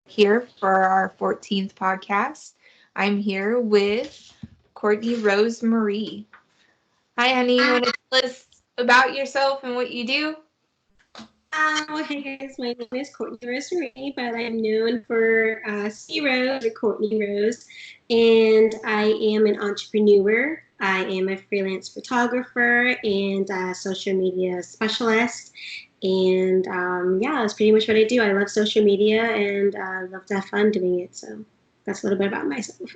here for our 14th podcast. I'm here with Courtney Rose Marie. Hi, honey. You want to tell us about yourself and what you do? Hey guys, my name is Courtney Rose Marie, but I'm known for C Rose or Courtney Rose, and I am an entrepreneur. I am a freelance photographer and social media specialist, and yeah, that's pretty much what I do. I love social media and love to have fun doing it. So that's a little bit about myself.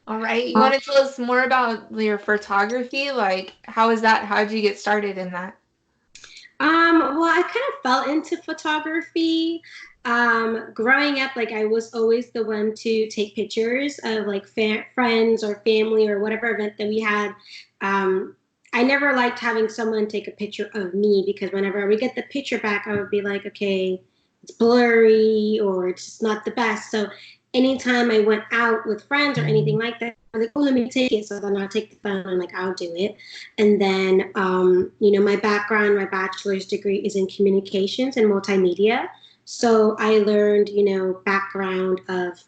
All right. You want to tell us more about your photography? Like, how is that? How did you get started in that? Well, I kind of fell into photography. Growing up, like I was always the one to take pictures of like friends or family or whatever event that we had. Um, I never liked having someone take a picture of me because whenever we get the picture back, I would be like, okay, it's blurry or it's just not the best. So anytime I went out with friends or anything like that, I'm like, oh, let me take it. So then I'll take the phone and like, I'll do it. And then, my background, my bachelor's degree is in communications and multimedia. So I learned, background of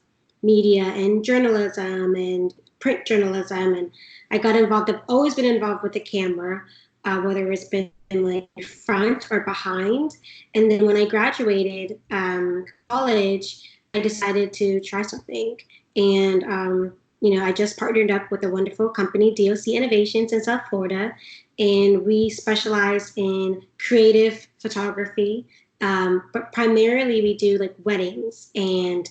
media and journalism and print journalism. And I got involved, I've always been involved with the camera, whether it's been like front or behind. And then when I graduated college, I decided to try something. And, I just partnered up with a wonderful company, DOC Innovations in South Florida, and we specialize in creative photography. But primarily, we do like weddings and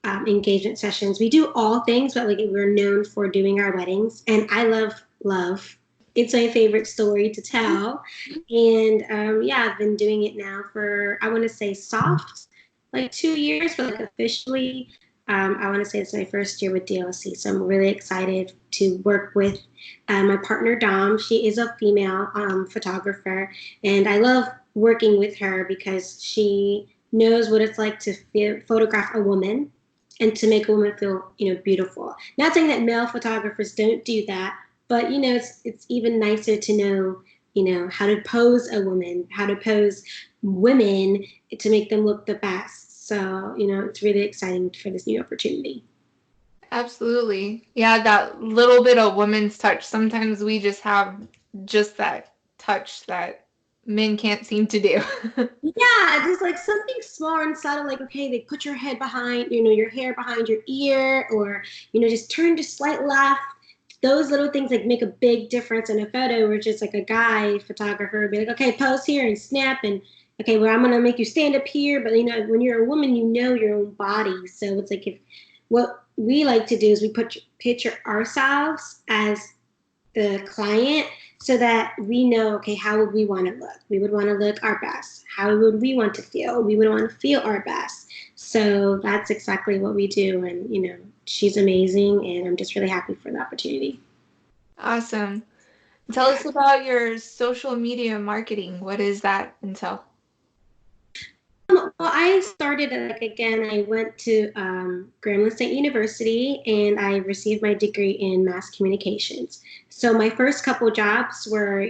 engagement sessions. We do all things, but like we're known for doing our weddings, and I love. It's my favorite story to tell, and yeah, I've been doing it now for I want to say soft like 2 years, but like officially I want to say it's my first year with DLC, so I'm really excited to work with my partner Dom. She is a female photographer, and I love working with her because she knows what it's like to photograph a woman and to make a woman feel, beautiful. Not saying that male photographers don't do that, but it's even nicer to know, how to pose a woman, how to pose women to make them look the best. So, it's really exciting for this new opportunity. Absolutely. Yeah, that little bit of woman's touch. Sometimes we just have just that touch that men can't seem to do. Yeah, just like something small and subtle, like okay, they put your head behind, your hair behind your ear, or just turn to slight left. Those little things like make a big difference in a photo. Where just like a guy photographer would be like, okay, pose here and snap, and okay, well I'm gonna make you stand up here, but when you're a woman, you know your own body, so it's like if what we like to do is we picture ourselves as the client so that we know, okay, how would we want to look? We would want to look our best. How would we want to feel? We would want to feel our best. So that's exactly what we do. And, she's amazing. And I'm just really happy for the opportunity. Awesome. Tell us about your social media marketing. What does that entail? Well, I started like again. I went to Grambling State University, and I received my degree in mass communications. So my first couple jobs were,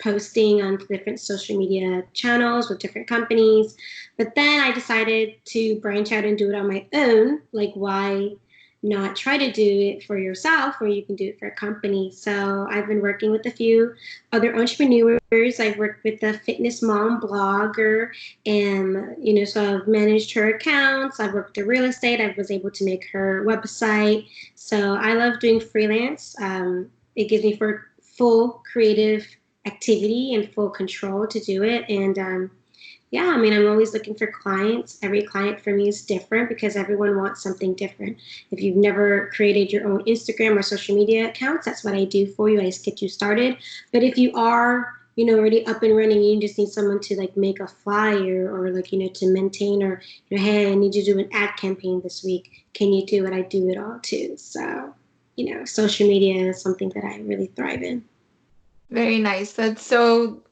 posting on different social media channels with different companies. But then I decided to branch out and do it on my own. Like, why not try to do it for yourself, or you can do it for a company? So I've been working with a few other entrepreneurs. I've worked with a fitness mom blogger, and so I've managed her accounts. I've worked in real estate. I was able to make her website. So I love doing freelance. It gives me for full creative activity and full control to do it. And yeah, I mean, I'm always looking for clients. Every client for me is different because everyone wants something different. If you've never created your own Instagram or social media accounts, that's what I do for you. I just get you started. But if you are, already up and running, you just need someone to like make a flyer or like, to maintain, or, hey, I need you to do an ad campaign this week. Can you do it? I do it all too. So, social media is something that I really thrive in. Very nice. That's so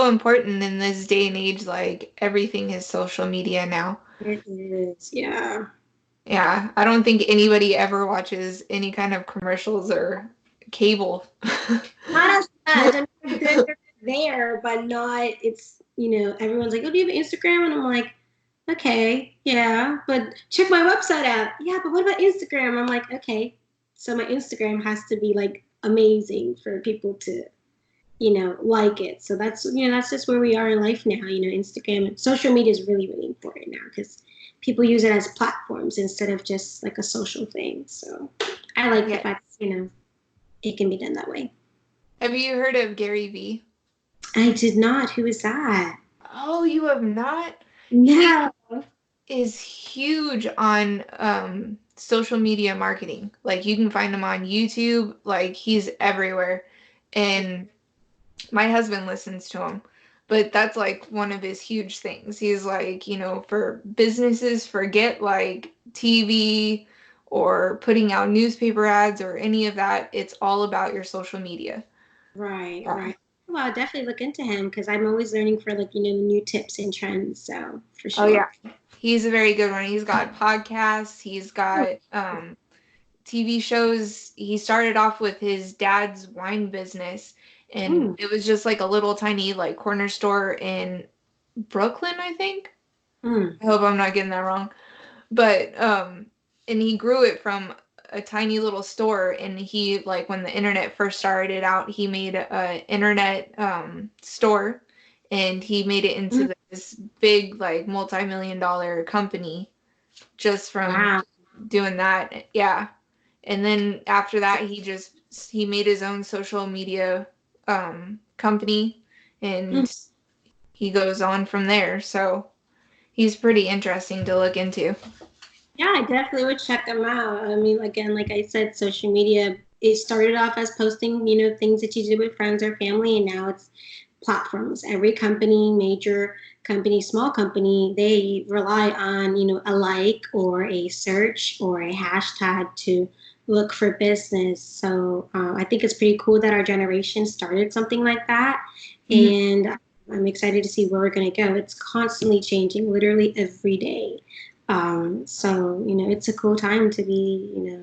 important in this day and age. Like everything is social media now. It is, yeah. Yeah, I don't think anybody ever watches any kind of commercials or cable. Not as much. I mean, they're there, but not. It's everyone's like, "Oh, do you have an Instagram?" And I'm like, Okay, yeah, but check my website out. Yeah, but what about Instagram? I'm like, okay, so my Instagram has to be like amazing for people to, like it. So that's just where we are in life now. Instagram, social media is really, really important now because people use it as platforms instead of just like a social thing. So I like the Yeah. fact, it can be done that way. Have you heard of Gary Vee? I did not. Who is that? Oh, you have not? He No. is huge on social media marketing. Like you can find him on YouTube, like he's everywhere. And my husband listens to him. But that's like one of his huge things. He's like, for businesses, forget like TV or putting out newspaper ads or any of that. It's all about your social media. Right, Yeah. right. Well, I'll definitely look into him because I'm always learning for like, the new tips and trends. So for Oh sure. yeah. He's a very good one. He's got podcasts, he's got TV shows. He started off with his dad's wine business, and Mm, it was just like a little tiny like corner store in Brooklyn, I think. mm, I hope I'm not getting that wrong. But and he grew it from a tiny little store, and he like when the internet first started out, he made a internet store, and he made it mm. into this big like multi-million dollar company just from Wow. doing that. Yeah. And then after that, he made his own social media company, Mm. and he goes on from there. So he's pretty interesting to look into. Yeah, I definitely would check him out. I mean, again, like I said, social media, it started off as posting, things that you did with friends or family, and now it's platforms. Every company, major company, small company, they rely on, a like or a search or a hashtag to look for business. So I think it's pretty cool that our generation started something like that. Mhm. And I'm excited to see where we're going to go. It's constantly changing, literally every day. So, it's a cool time to be,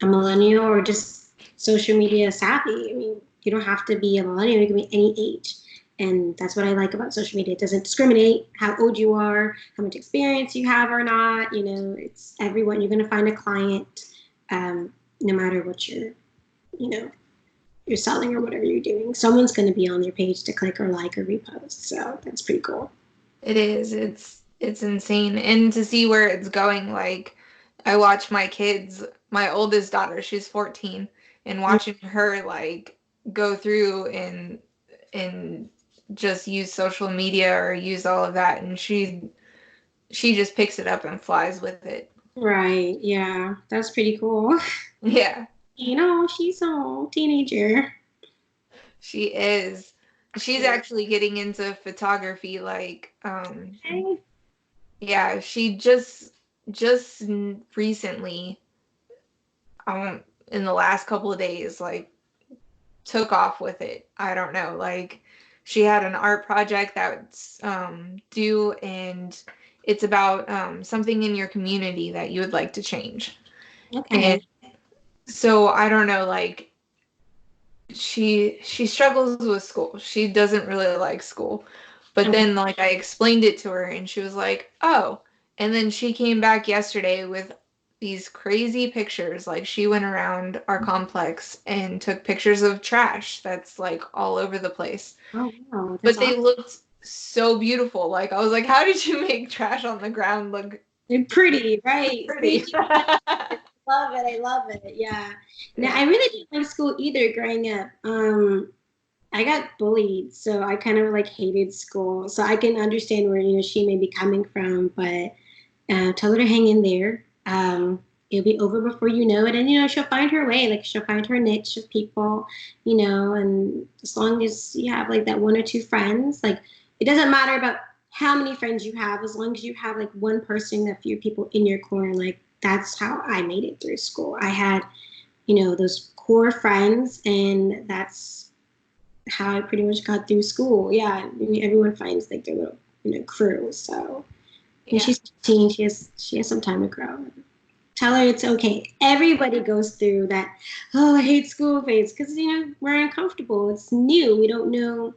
a millennial or just social media savvy. I mean, you don't have to be a millennial, you can be any age. And that's what I like about social media. It doesn't discriminate how old you are, how much experience you have or not. It's everyone. You're going to find a client, no matter what you know, you're selling or whatever you're doing. Someone's going to be on your page to click or like or repost. So that's pretty cool. It is. It's insane. And to see where it's going, like I watch my kids, my oldest daughter, she's 14, and watching her like go through and just use social media or use all of that, and she just picks it up and flies with it. Right. Yeah. That's pretty cool. Yeah, She's a teenager. she is. She's Yeah. actually getting into photography like Okay. yeah, she just recently in the last couple of days like took off with it. I don't know. Like she had an art project that's due, and it's about something in your community that you would like to change. And Okay. so I don't know, like she struggles with school. She doesn't really like school. But Okay. then like I explained it to her and she was like, "Oh." And then she came back yesterday with these crazy pictures. Like she went around our complex and took pictures of trash that's like all over the place. Oh wow, that's But they awesome. looked so beautiful. Like I was like, "How did you make trash on the ground look They're pretty, right? pretty?" Thank you. Love it. I love it. Yeah. Now Yeah. I really didn't like school either growing up. I got bullied, so I kind of like hated school. So I can understand where she may be coming from, but tell her to hang in there. It'll be over before you know it, and she'll find her way. Like she'll find her niche of people, and as long as you have like that one or two friends, like it doesn't matter about how many friends you have, as long as you have like one person, a few people in your corner. Like that's how I made it through school. I had those core friends, and that's how I pretty much got through school. Yeah, I mean, everyone finds like their little crew. So and Yeah. she's 15. She has some time to grow. Tell her it's okay. Everybody goes through that. Oh, I hate school phase because we're uncomfortable. It's new. We don't know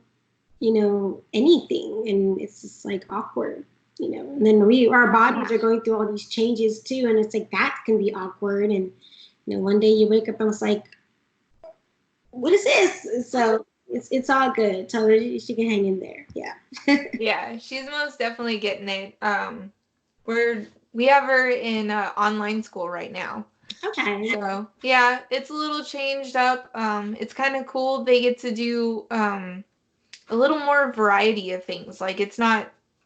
anything, and it's just like awkward. And then our bodies are going through all these changes too, and it's like that can be awkward. And one day you wake up and it's like, what is this? So it's all good. Tell her she can hang in there. Yeah. Yeah, she's most definitely getting it. We have her in online school right now. Okay. So yeah, it's a little changed up. It's kind of cool. They get to do a little more variety of things. Like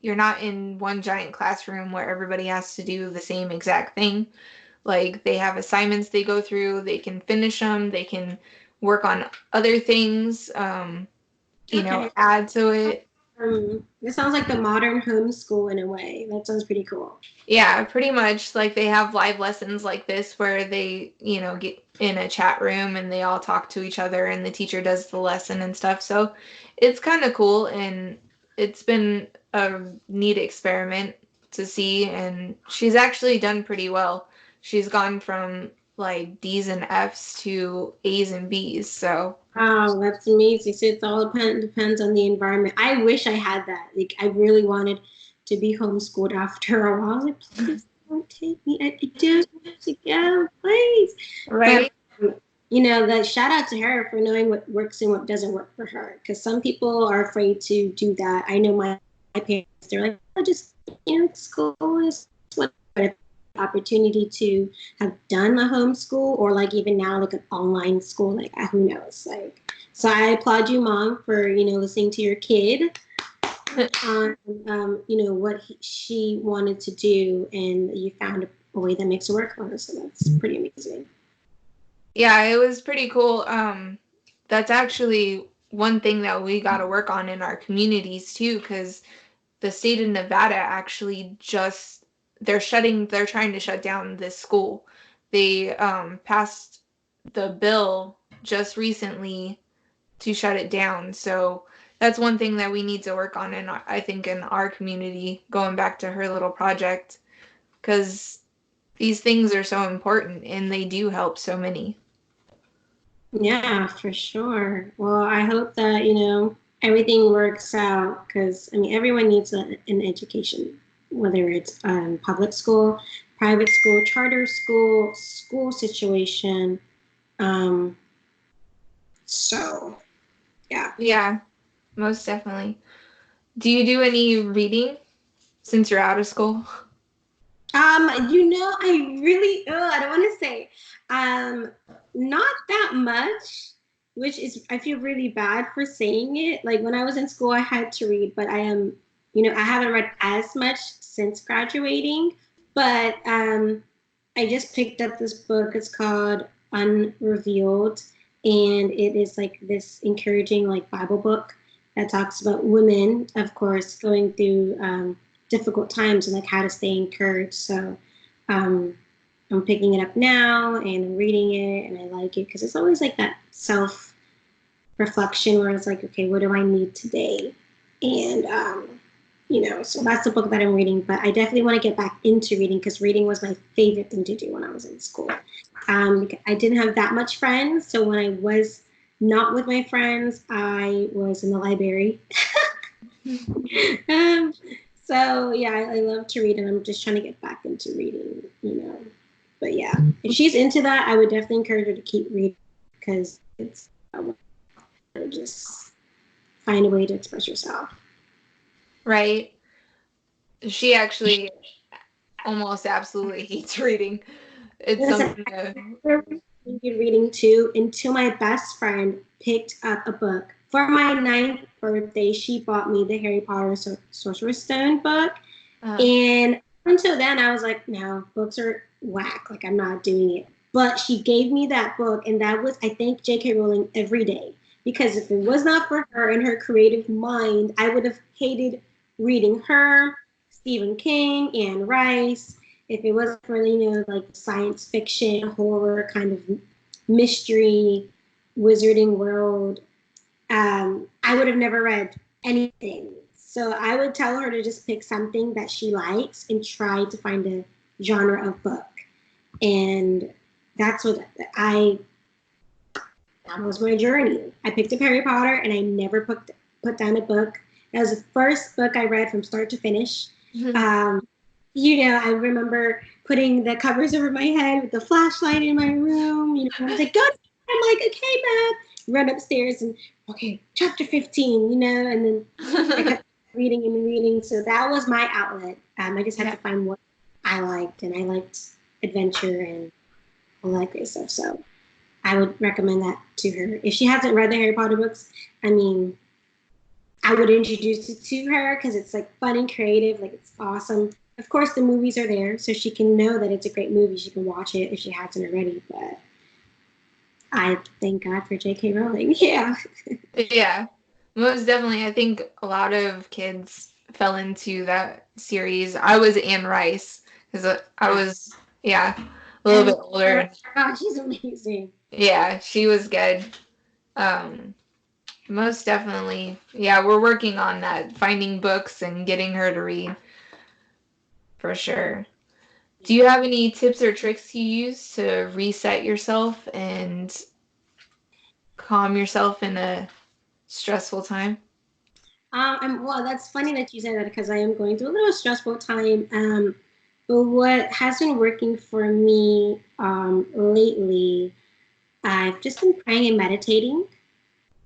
you're not in one giant classroom where everybody has to do the same exact thing. Like they have assignments they go through, they can finish them, they can work on other things, Okay. add to it. It sounds like the modern homeschool in a way. That sounds pretty cool. Yeah, pretty much. Like they have live lessons like this where they, get in a chat room and they all talk to each other and the teacher does the lesson and stuff. So it's kind of cool and it's been a neat experiment to see. And she's actually done pretty well. She's gone from like D's and F's to A's and B's. So Wow, that's amazing. So it's all depends on the environment. I wish I had that. Like I really wanted to be homeschooled after a while. I was like, please don't take me. I don't want to go, please. right. But that shout out to her for knowing what works and what doesn't work for her. Because some people are afraid to do that. I know my parents, they're like, oh, just school is what opportunity to have done a homeschool or like even now like an online school, like who knows, like. So I applaud you, Mom, for listening to your kid on what she wanted to do, and you found a way that makes it work for her. So that's pretty amazing. Yeah, it was pretty cool. That's actually one thing that we got to work on in our communities too, because the state of Nevada actually they're trying to shut down this school. They passed the bill just recently to shut it down. So that's one thing that we need to work on I think in our community, going back to her little project, because these things are so important and they do help so many. Yeah, for sure. Well, I hope that everything works out, because everyone needs an education, whether it's public school, private school, charter school, school situation. Um, so yeah. Yeah, most definitely. Do you do any reading since you're out of school? I really, I don't want to say, not that much, which is, I feel really bad for saying it. Like when I was in school, I had to read, but I haven't read as much since graduating. But I just picked up this book. It's called Unrevealed, and it is like this encouraging like Bible book that talks about women, of course, going through difficult times and like how to stay encouraged. So um, I'm picking it up now and I'm reading it, and I like it because it's always like that self reflection where it's like, okay, what do I need today? And so that's the book that I'm reading. But I definitely want to get back into reading because reading was my favorite thing to do when I was in school. I didn't have that much friends, so when I was not with my friends, I was in the library. um, so yeah, I love to read, and I'm just trying to get back into reading. But yeah, if she's into that, I would definitely encourage her to keep reading because it's just find a way to express yourself. Right. She actually almost absolutely hates reading. It's something that reading too until my best friend picked up a book for my 9th birthday. She bought me the Harry Potter Sorcerer's Stone book, and until then I was like, no, books are whack, like I'm not doing it. But she gave me that book, and that was, I thank J.K. Rowling every day, because if it was not for her and her creative mind, I would have hated reading her, Stephen King, Anne Rice. If it wasn't for like science fiction, horror kind of mystery, wizarding world, I would have never read anything. So I would tell her to just pick something that she likes and try to find a genre of book. And that's what that was my journey. I picked up Harry Potter and I never put down a book. That was the first book I read from start to finish. Um, I remember putting the covers over my head with the flashlight in my room. I was like, go. I'm like, okay, Mom. Run upstairs and, okay, chapter 15, and then I kept reading and reading. So that was my outlet. I just had to find what I liked, and I liked adventure and all that great stuff. So I would recommend that to her. If she hasn't read the Harry Potter books, I mean, I would introduce it to her because it's like fun and creative, like it's awesome. Of course, the movies are there, so she can know that it's a great movie. She can watch it if she hasn't already. But I thank God for J.K. Rowling. Yeah. Yeah, most definitely. I think a lot of kids fell into that series. I was Anne Rice because I was, a little bit older. Oh, she's amazing. Yeah, she was good. Um, Most definitely. Yeah, we're working on that, finding books and getting her to read for sure. Do you have any tips or tricks you use to reset yourself and calm yourself in a stressful time? Well, that's funny that you said that because I am going through a little stressful time. But what has been working for me lately, I've just been praying and meditating.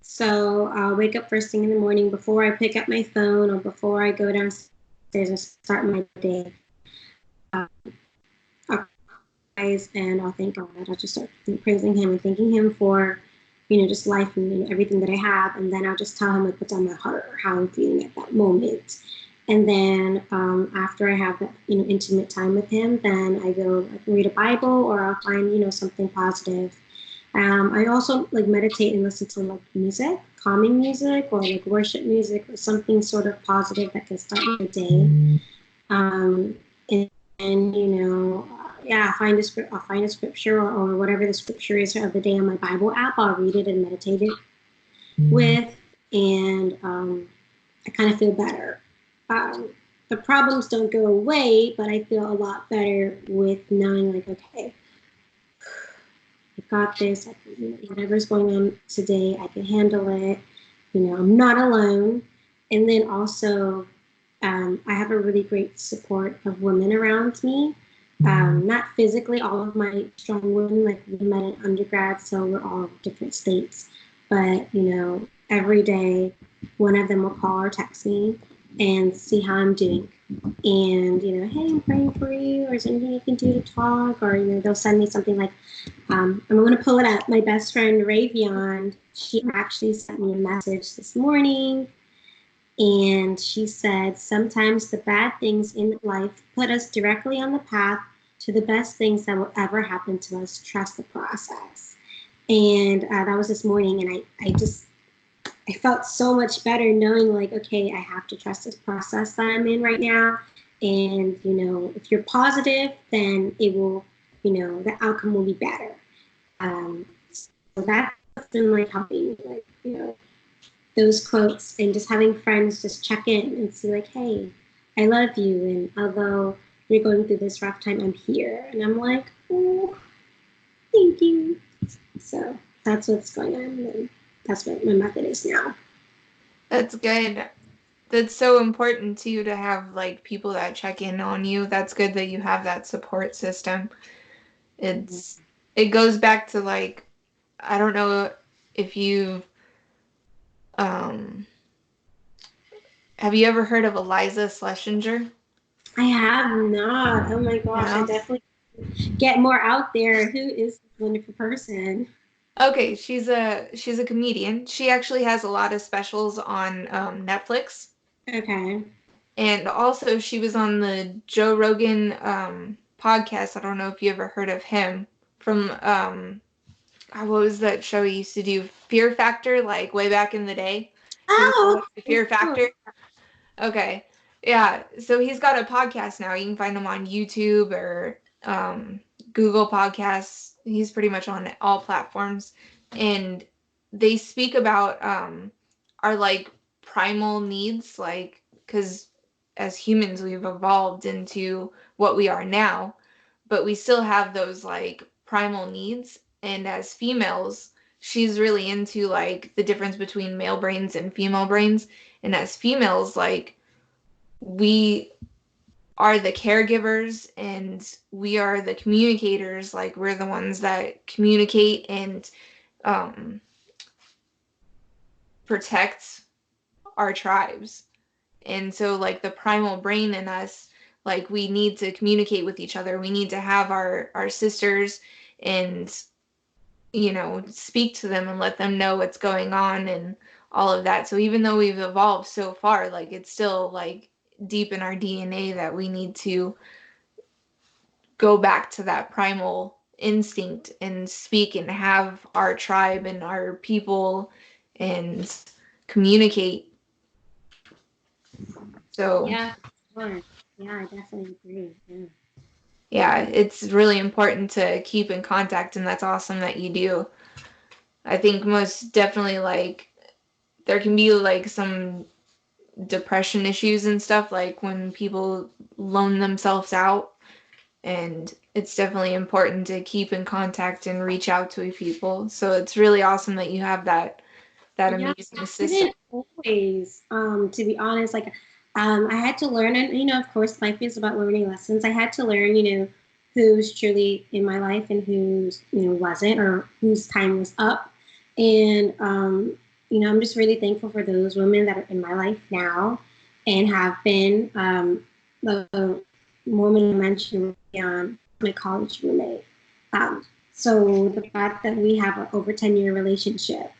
So I'll wake up first thing in the morning before I pick up my phone or before I go downstairs and start my day. I'll rise and I'll thank God. I'll just start praising Him and thanking Him for, just life and everything that I have. And then I'll just tell Him like what's on my heart or how I'm feeling at that moment. And then after I have that, intimate time with Him, then I go read a Bible or I'll find, something positive. I also like meditate and listen to like music, calming music or like worship music or something sort of positive that can start my day. Um, and I'll find a scripture or whatever the scripture is of the day on my Bible app. I'll read it and meditate it with, and I kind of feel better. The problems don't go away, but I feel a lot better with knowing like, okay, I got this. Whatever's going on today, I can handle it. I'm not alone. And then also, I have a really great support of women around me. Not physically, all of my strong women, like we met in undergrad, so we're all different states. But, every day, one of them will call or text me and see how I'm doing. And, hey, I'm praying for you, or is there anything you can do to talk? Or, they'll send me something like, I'm going to pull it up. My best friend, Ravion, she actually sent me a message this morning. And she said, sometimes the bad things in life put us directly on the path to the best things that will ever happen to us. Trust the process. And that was this morning. And I felt so much better knowing like, okay, I have to trust this process that I'm in right now. And, if you're positive, then it will, the outcome will be better. So that's been like helping, like, those quotes and just having friends just check in and see like, hey, I love you. And although you're going through this rough time, I'm here. And I'm like, oh, thank you. So that's what's going on. And that's what my method is now. That's good. That's so important too to have like people that check in on you. That's good that you have that support system. It goes back to like, I don't know if you um have you ever heard of Eliza Schlesinger? I have not. Oh my gosh, I definitely get more out there. Who is this wonderful person? Okay, she's a comedian. She actually has a lot of specials on Netflix. Okay. And also she was on the Joe Rogan podcast. I don't know if you ever heard of him from what was that show he used to do? Fear Factor, like way back in the day. Oh, Fear Factor. Okay. Yeah. So he's got a podcast now. You can find him on YouTube or Google Podcasts. He's pretty much on all platforms. And they speak about our like primal needs, like, because as humans, we've evolved into what we are now, but we still have those like primal needs. And as females, she's really into like the difference between male brains and female brains. And as females, like we are the caregivers and we are the communicators. Like we're the ones that communicate and um, protect our tribes. And so like the primal brain in us, like we need to communicate with each other. We need to have our sisters and speak to them and let them know what's going on and all of that. So even though we've evolved so far, like it's still like deep in our DNA that we need to go back to that primal instinct and speak and have our tribe and our people and communicate. So Yeah, sure. Yeah, I definitely agree. Yeah. yeah, it's really important to keep in contact, and that's awesome that you do. I think most definitely like there can be like some depression issues and stuff like when people loan themselves out, and it's definitely important to keep in contact and reach out to people. So it's really awesome that you have that Yeah, amazing I system. didn't always, to be honest, like I had to learn, and of course, life is about learning lessons. I had to learn, who's truly in my life and who's, wasn't, or whose time was up. And I'm just really thankful for those women that are in my life now and have been. The woman I mentioned on my college roommate. So the fact that we have an over 10-year relationship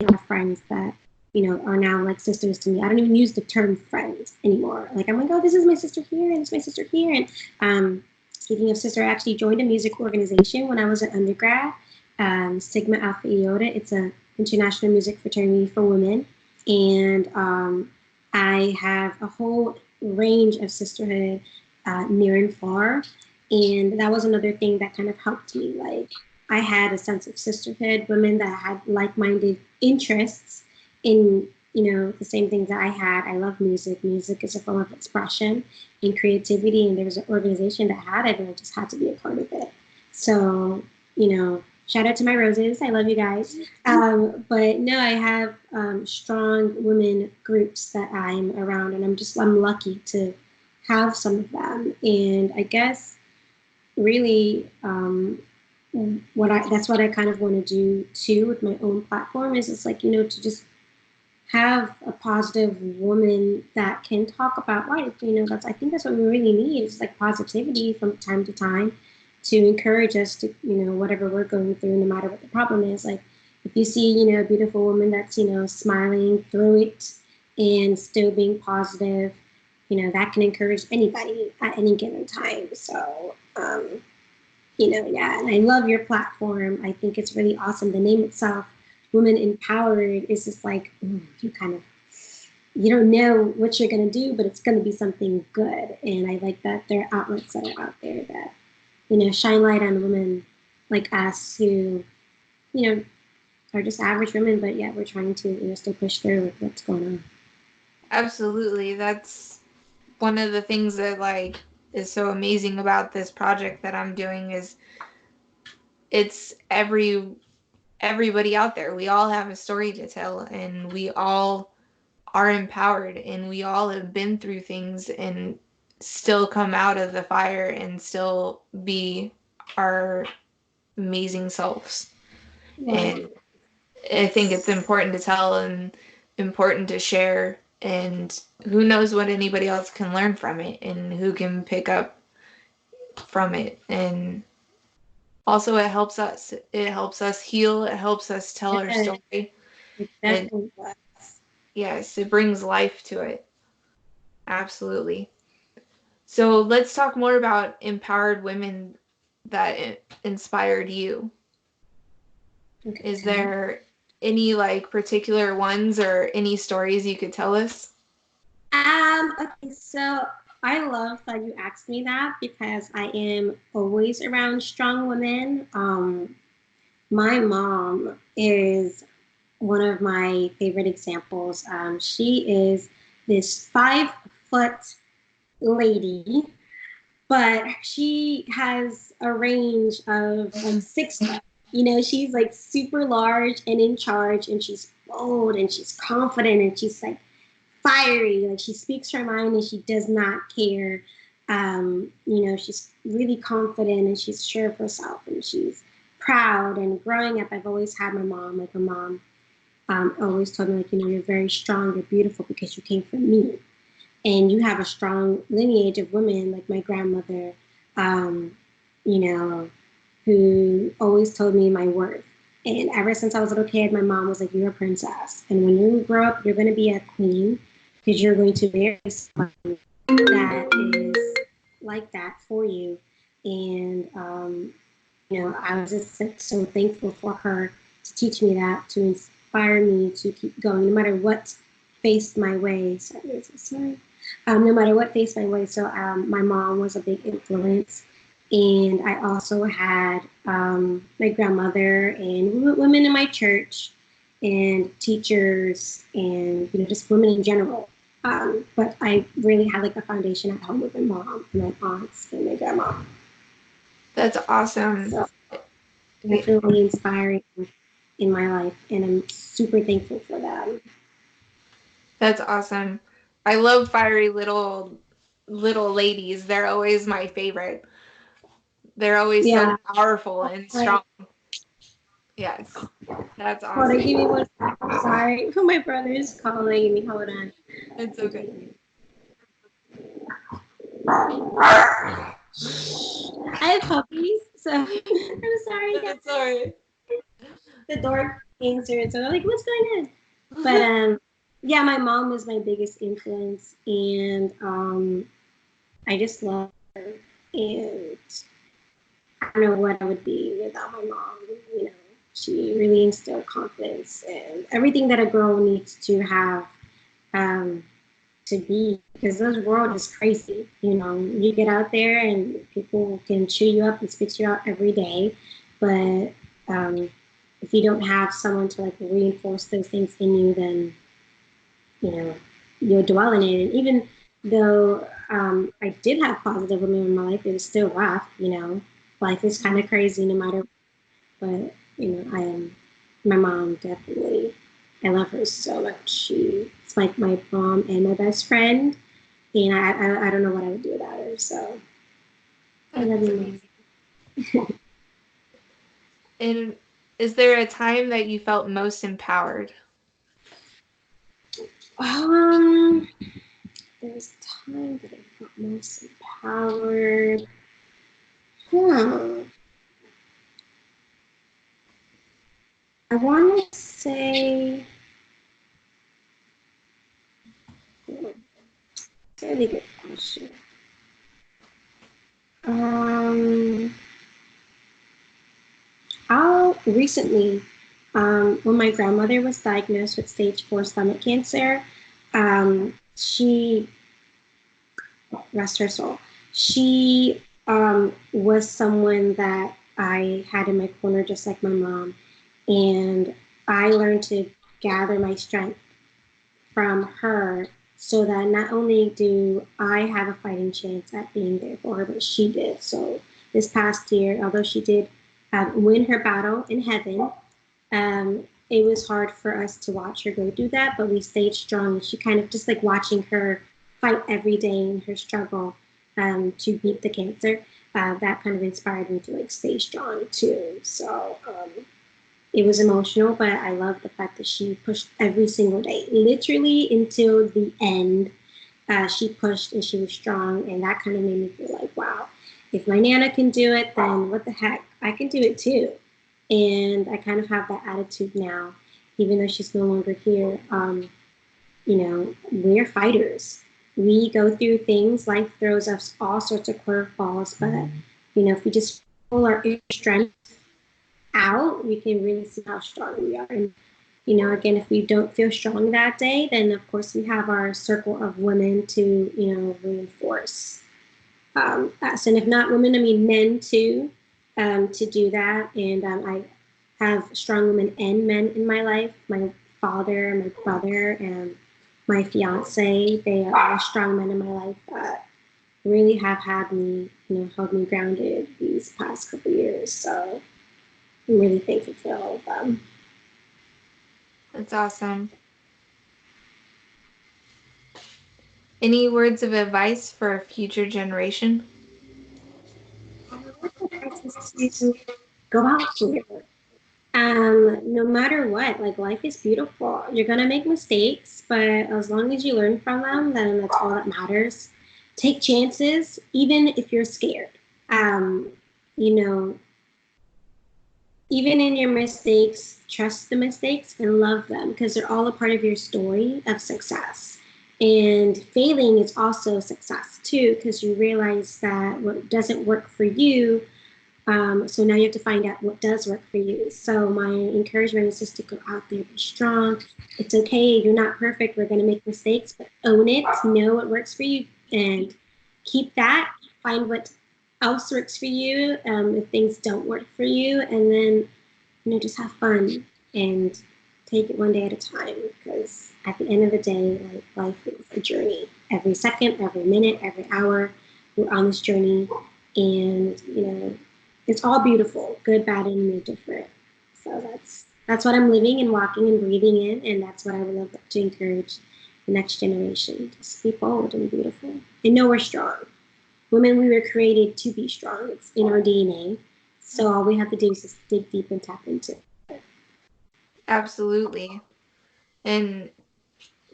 have friends that are now like sisters to me. I don't even use the term friends anymore. Like I'm like, oh, this is my sister here, and it's my sister here. And speaking of sister, I actually joined a music organization when I was an undergrad, Sigma Alpha Iota. It's a international music fraternity for women, and I have a whole range of sisterhood near and far. And that was another thing that kind of helped me. Like I had a sense of sisterhood, women that had like-minded interests in the same things that I had. I love music. Music is a form of expression and creativity, and there was an organization that had it, and I just had to be a part of it. So shout out to my roses. I love you guys. But no, I have strong women groups that I'm around, and I'm lucky to have some of them. And I guess really that's what I kind of want to do too with my own platform is it's like to just have a positive woman that can talk about life. That's I think that's what we really need is like positivity from time to time to encourage us to whatever we're going through, no matter what the problem is. Like if you see a beautiful woman that's smiling through it and still being positive, that can encourage anybody at any given time. So yeah, and I love your platform. I think it's really awesome. The name itself, Women Empowered, is just like you kind of you don't know what you're gonna do, but it's gonna be something good. And I like that there are outlets that are out there that shine light on women like us who you know are just average women, but yet we're trying to still push through with what's going on. Absolutely. That's one of the things that like is so amazing about this project that I'm doing is it's everybody out there. We all have a story to tell and we all are empowered and we all have been through things and still come out of the fire and still be our amazing selves. Yeah. And I think it's important to tell and important to share. And who knows what anybody else can learn from it and who can pick up from it. And also, it helps us. It helps us heal. It helps us tell our Yeah, story. it And definitely was. yes, it brings life to it. Absolutely. So let's talk more about empowered women that inspired you. Is Okay. there any like particular ones or any stories you could tell us? Okay, so I love that you asked me that because I am always around strong women. My mom is one of my favorite examples. She is this 5 foot lady, but she has a range of like 6 foot. She's like super large and in charge, and she's bold and she's confident and she's like fiery. Like she speaks her mind and she does not care. She's really confident and she's sure of herself and she's proud. And growing up, I've always had my mom, like my mom always told me, like, you're very strong, you're beautiful because you came from me. And you have a strong lineage of women, like my grandmother, um, you know, who always told me my worth. And ever since I was a little kid, my mom was like, you're a princess. And when you grow up, you're going to be a queen because you're going to marry someone that is like that for you. And, I was just so thankful for her to teach me that, to inspire me to keep going, no matter what faced my way. Sorry. No matter what faced my way. So my mom was a big influence. And I also had my grandmother and women in my church and teachers and, just women in general. But I really had like a foundation at home with my mom and my aunts and my grandma. That's awesome. So definitely inspiring in my life, and I'm super thankful for that. That's awesome. I love fiery little ladies. They're always my favorite. They're always so powerful and strong. Yes. That's awesome. Hold on, give me one second. Sorry. My brother is calling me. Hold on. It's okay. I have puppies, so I'm sorry. That's all right. The door answered, so I'm like, what's going on? But yeah, my mom was my biggest influence, and I just love her. And I don't know what I would be without my mom. She really instilled confidence and everything that a girl needs to have to be, because this world is crazy. You get out there and people can chew you up and spit you out every day, but if you don't have someone to like reinforce those things in you, then you'll dwell in it. And even though I did have positive women in my life, it was still rough. Life is kind of crazy no matter. But I am my mom definitely. I love her so much. She's like my mom and my best friend, and I don't know what I would do without her. So I love you, Mom. And is there a time that you felt most empowered? There was a time that I felt most empowered. I want to say, really good question. Recently, when my grandmother was diagnosed with stage 4 stomach cancer, she, rest her soul, she was someone that I had in my corner just like my mom. And I learned to gather my strength from her so that not only do I have a fighting chance at being there for her, but she did. So this past year, although she did win her battle in heaven, it was hard for us to watch her go through that, but we stayed strong. She kind of just like watching her fight every day in her struggle to beat the cancer. That kind of inspired me to like stay strong too. So it was emotional, but I love the fact that she pushed every single day, literally until the end. She pushed and she was strong, and that kind of made me feel like, wow, if my Nana can do it, then what the heck, I can do it too. And I kind of have that attitude now, even though she's no longer here. We're fighters. We go through things. Life throws us all sorts of curveballs, but if we just pull our inner strength out, we can really see how strong we are. And again, if we don't feel strong that day, then of course we have our circle of women to reinforce us. And if not women, I mean men too, to do that. And I have strong women and men in my life. My father, my brother, and my fiance, they are all strong men in my life that really have had me, held me grounded these past couple years. So I'm really thankful for all of them. That's awesome. Any words of advice for a future generation? To go out there. No matter what, like life is beautiful. You're gonna make mistakes, but as long as you learn from them, then that's all that matters. Take chances, even if you're scared. Um, you know, even in your mistakes, trust the mistakes and love them because they're all a part of your story of success. And failing is also success too, because you realize that what doesn't work for you, so now you have to find out what does work for you. So my encouragement is just to go out there, be strong. It's okay. You're not perfect. We're going to make mistakes, but own it. Know what works for you and keep that. Find what else works for you if things don't work for you. And then, just have fun and take it one day at a time because at the end of the day, like life is a journey. Every second, every minute, every hour, we're on this journey. And, it's all beautiful, good, bad, and indifferent. So that's what I'm living and walking and breathing in, and that's what I would love to encourage the next generation. Just be bold and beautiful, and know we're strong. Women, we were created to be strong. It's in our DNA. So all we have to do is just dig deep and tap into it. Absolutely. And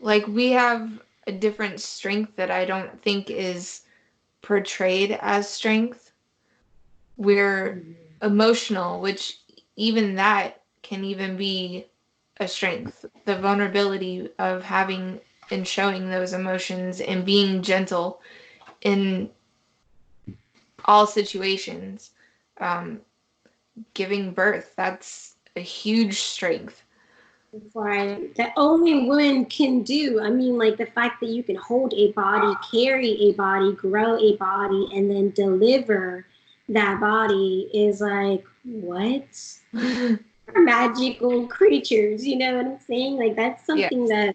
like we have a different strength that I don't think is portrayed as strength. We're emotional, which even that can even be a strength. The vulnerability of having and showing those emotions and being gentle in all situations. Um, Giving birth, that's a huge strength. Right. That only women can do. I mean, like the fact that you can hold a body, carry a body, grow a body, and then deliver that body is like, what? Magical creatures, you know what I'm saying? Like that's something Yes.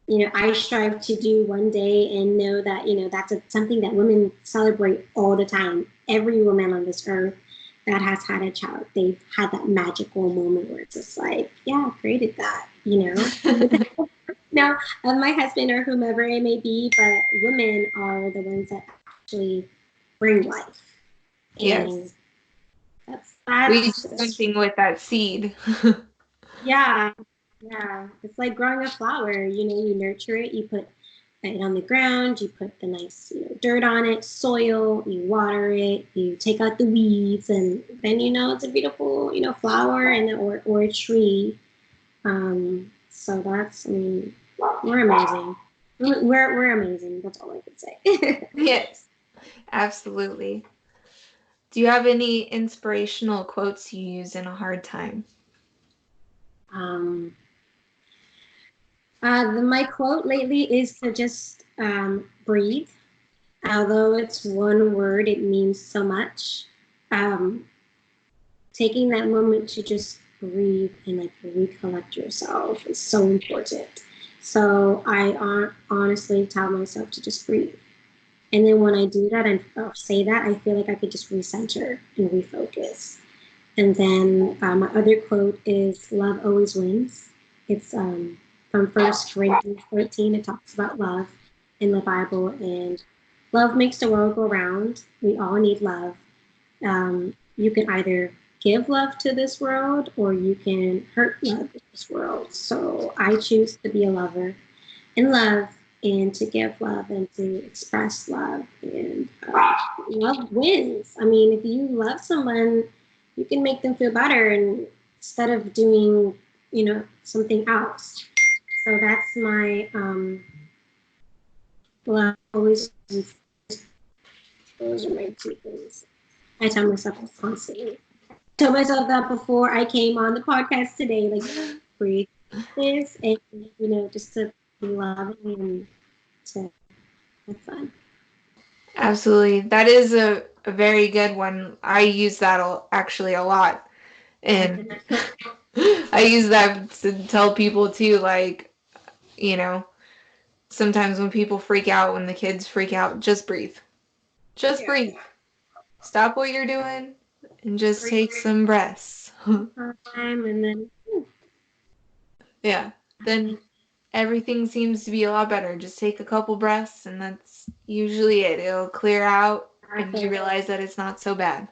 that I strive to do one day and know that that's something that women celebrate all the time. Every woman on this earth that has had a child, they've had that magical moment where it's just like, yeah, I created that. Now, my husband or whomever it may be, but women are the ones that actually bring life, and Yes. We do that's something with that seed. yeah, yeah. It's like growing a flower. You nurture it, you put it on the ground, you put the nice, dirt on it, soil, you water it, you take out the weeds, and then it's a beautiful, flower or a tree. So I mean, we're amazing. We're amazing. That's all I could say. Yes, absolutely. Do you have any inspirational quotes you use in a hard time? um, my quote lately is to just breathe. Although it's one word, it means so much. Um, Taking that moment to just breathe and like recollect yourself is so important. So I honestly tell myself to just breathe. And then when I do that and say that, I feel like I could just recenter and refocus. And then my other quote is "Love always wins." It's from First Corinthians 13. It talks about love in the Bible, and love makes the world go round. We all need love. You can either give love to this world or you can hurt love in this world. So I choose to be a lover and love and to give love and to express love. And love wins. I mean, if you love someone, you can make them feel better and instead of doing, something else. So that's my love always. Those are my two things. I tell myself this constantly. Told myself that before I came on the podcast today, like breathe this and just to be loving and to have fun. Absolutely. That is a very good one. I use that actually a lot. And I use that to tell people too, like, you know, sometimes when people freak out, when the kids freak out, just breathe. Just Yeah. breathe. Stop what you're doing and just Breathe take some breaths. time and then Yeah. Then everything seems to be a lot better. Just take a couple breaths and that's usually it. It'll clear out and you realize that it's not so bad.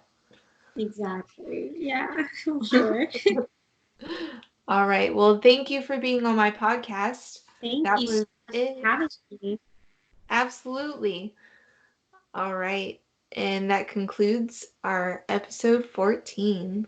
Exactly. Yeah, sure. All right. Well, thank you for being on my podcast. Thank That you so was much for it. having me. Absolutely. All right. And that concludes our episode 14.